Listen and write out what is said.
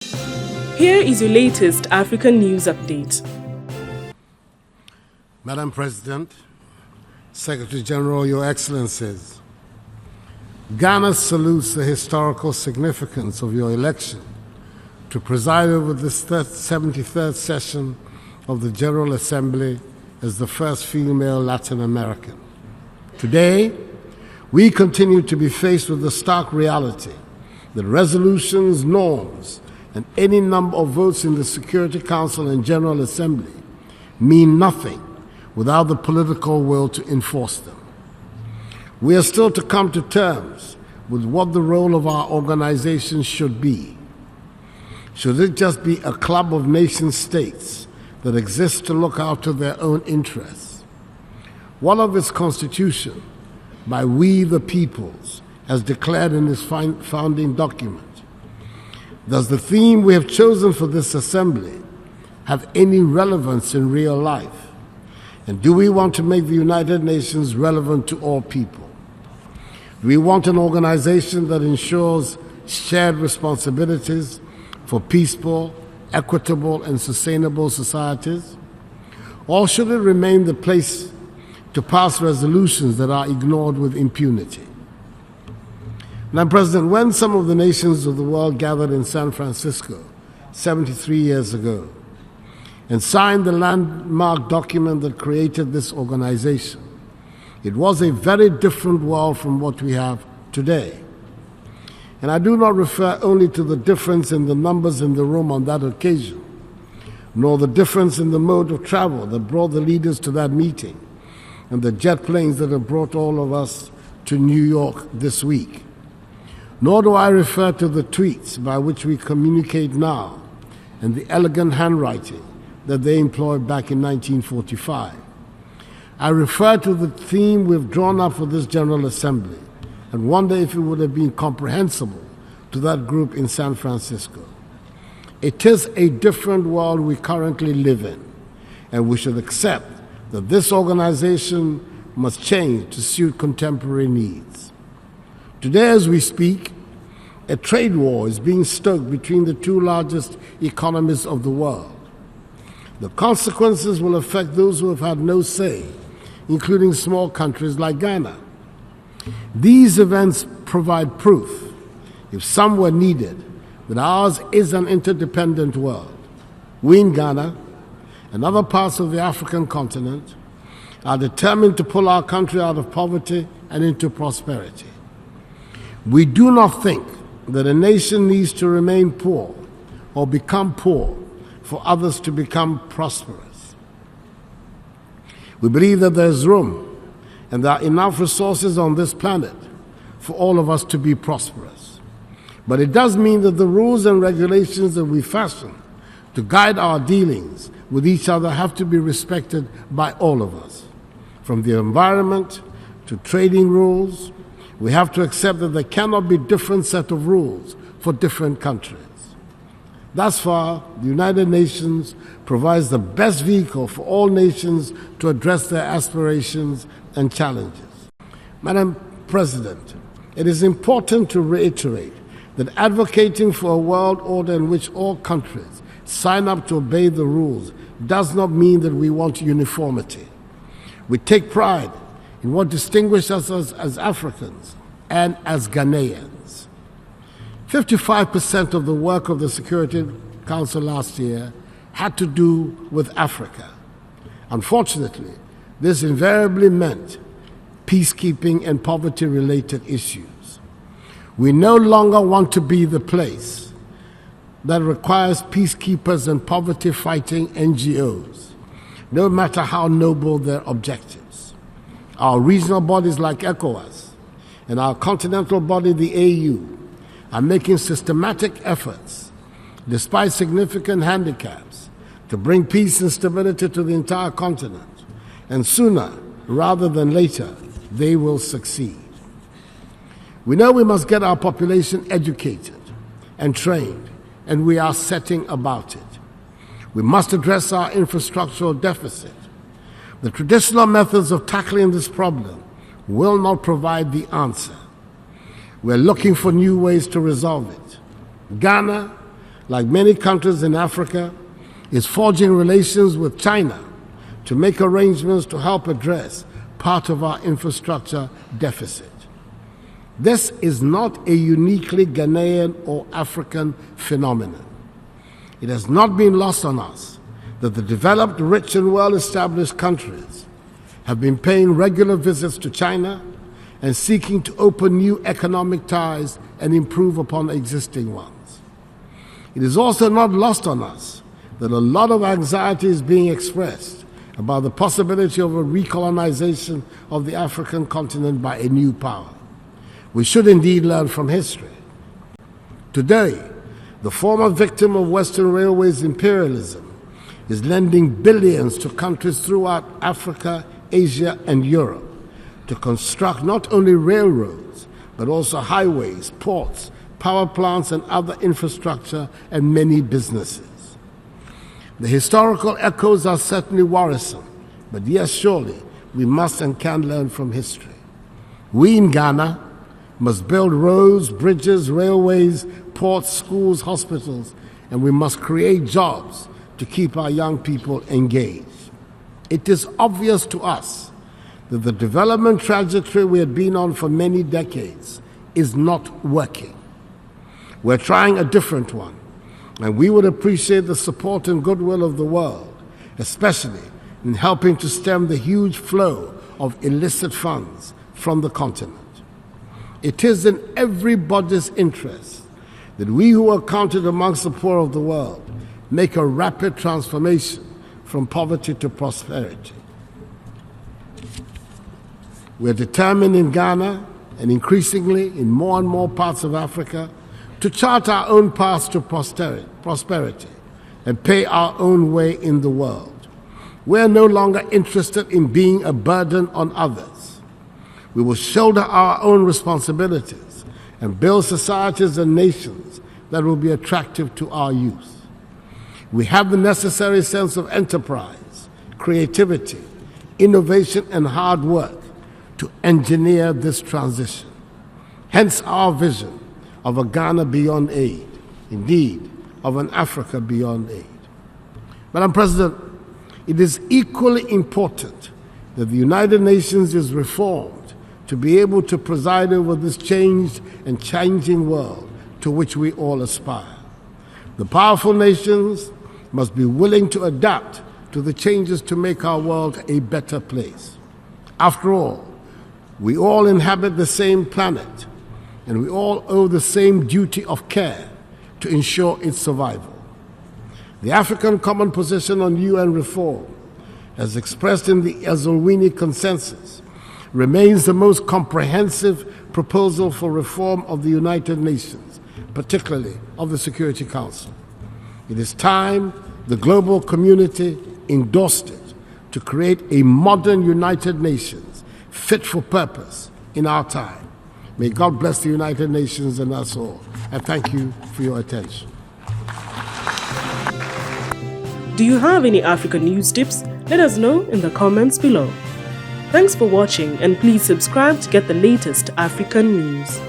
Here is your latest African news update. Madam President, Secretary General, Your Excellencies, Ghana salutes the historical significance of your election to preside over this 73rd session of the General Assembly as the first female Latin American. Today, we continue to be faced with the stark reality that resolutions, norms, and any number of votes in the Security Council and General Assembly mean nothing without the political will to enforce them. We are still to come to terms with what the role of our organization should be. Should it just be a club of nation-states that exists to look after their own interests? What of its constitution, by we the peoples, as declared in its founding document? Does the theme we have chosen for this assembly have any relevance in real life? And do we want to make the United Nations relevant to all people? Do we want an organization that ensures shared responsibilities for peaceful, equitable, and sustainable societies? Or should it remain the place to pass resolutions that are ignored with impunity? Madam President, when some of the nations of the world gathered in San Francisco 73 years ago and signed the landmark document that created this organization, it was a very different world from what we have today. And I do not refer only to the difference in the numbers in the room on that occasion, nor the difference in the mode of travel that brought the leaders to that meeting and the jet planes that have brought all of us to New York this week. Nor do I refer to the tweets by which we communicate now and the elegant handwriting that they employed back in 1945. I refer to the theme we've drawn up for this General Assembly and wonder if it would have been comprehensible to that group in San Francisco. It is a different world we currently live in, and we should accept that this organization must change to suit contemporary needs. Today, as we speak, a trade war is being stoked between the two largest economies of the world. The consequences will affect those who have had no say, including small countries like Ghana. These events provide proof, if some were needed, that ours is an interdependent world. We in Ghana and other parts of the African continent are determined to pull our country out of poverty and into prosperity. We do not think that a nation needs to remain poor or become poor for others to become prosperous. We believe that there is room and there are enough resources on this planet for all of us to be prosperous. But it does mean that the rules and regulations that we fashion to guide our dealings with each other have to be respected by all of us. From the environment to trading rules, we have to accept that there cannot be different set of rules for different countries. Thus far, the United Nations provides the best vehicle for all nations to address their aspirations and challenges. Madam President, it is important to reiterate that advocating for a world order in which all countries sign up to obey the rules does not mean that we want uniformity. We take pride in what distinguishes us as Africans and as Ghanaians. 55% of the work of the Security Council last year had to do with Africa. Unfortunately, this invariably meant peacekeeping and poverty-related issues. We no longer want to be the place that requires peacekeepers and poverty-fighting NGOs, no matter how noble their objectives. Our regional bodies like ECOWAS and our continental body, the AU, are making systematic efforts, despite significant handicaps, to bring peace and stability to the entire continent. And sooner rather than later, they will succeed. We know we must get our population educated and trained, and we are setting about it. We must address our infrastructural deficit. The traditional methods of tackling this problem will not provide the answer. We're looking for new ways to resolve it. Ghana, like many countries in Africa, is forging relations with China to make arrangements to help address part of our infrastructure deficit. This is not a uniquely Ghanaian or African phenomenon. It has not been lost on us that the developed, rich, and well-established countries have been paying regular visits to China and seeking to open new economic ties and improve upon existing ones. It is also not lost on us that a lot of anxiety is being expressed about the possibility of a recolonization of the African continent by a new power. We should indeed learn from history. Today, the former victim of Western Railways imperialism is lending billions to countries throughout Africa, Asia, and Europe to construct not only railroads, but also highways, ports, power plants, and other infrastructure, and many businesses. The historical echoes are certainly worrisome, but yes, surely we must and can learn from history. We in Ghana must build roads, bridges, railways, ports, schools, hospitals, and we must create jobs to keep our young people engaged. It is obvious to us that the development trajectory we have been on for many decades is not working. We're trying a different one, and we would appreciate the support and goodwill of the world, especially in helping to stem the huge flow of illicit funds from the continent. It is in everybody's interest that we who are counted amongst the poor of the world make a rapid transformation from poverty to prosperity. We are determined in Ghana, and increasingly in more and more parts of Africa, to chart our own path to prosperity and pay our own way in the world. We are no longer interested in being a burden on others. We will shoulder our own responsibilities and build societies and nations that will be attractive to our youth. We have the necessary sense of enterprise, creativity, innovation, and hard work to engineer this transition. Hence our vision of a Ghana beyond aid, indeed, of an Africa beyond aid. Madam President, it is equally important that the United Nations is reformed to be able to preside over this changed and changing world to which we all aspire. The powerful nations must be willing to adapt to the changes to make our world a better place. After all, we all inhabit the same planet, and we all owe the same duty of care to ensure its survival. The African Common Position on UN Reform, as expressed in the Eswatini Consensus, remains the most comprehensive proposal for reform of the United Nations, particularly of the Security Council. It is time the global community endorsed it to create a modern United Nations fit for purpose in our time. May God bless the United Nations and us all. And thank you for your attention. Do you have any African news tips? Let us know in the comments below. Thanks for watching, and please subscribe to get the latest African news.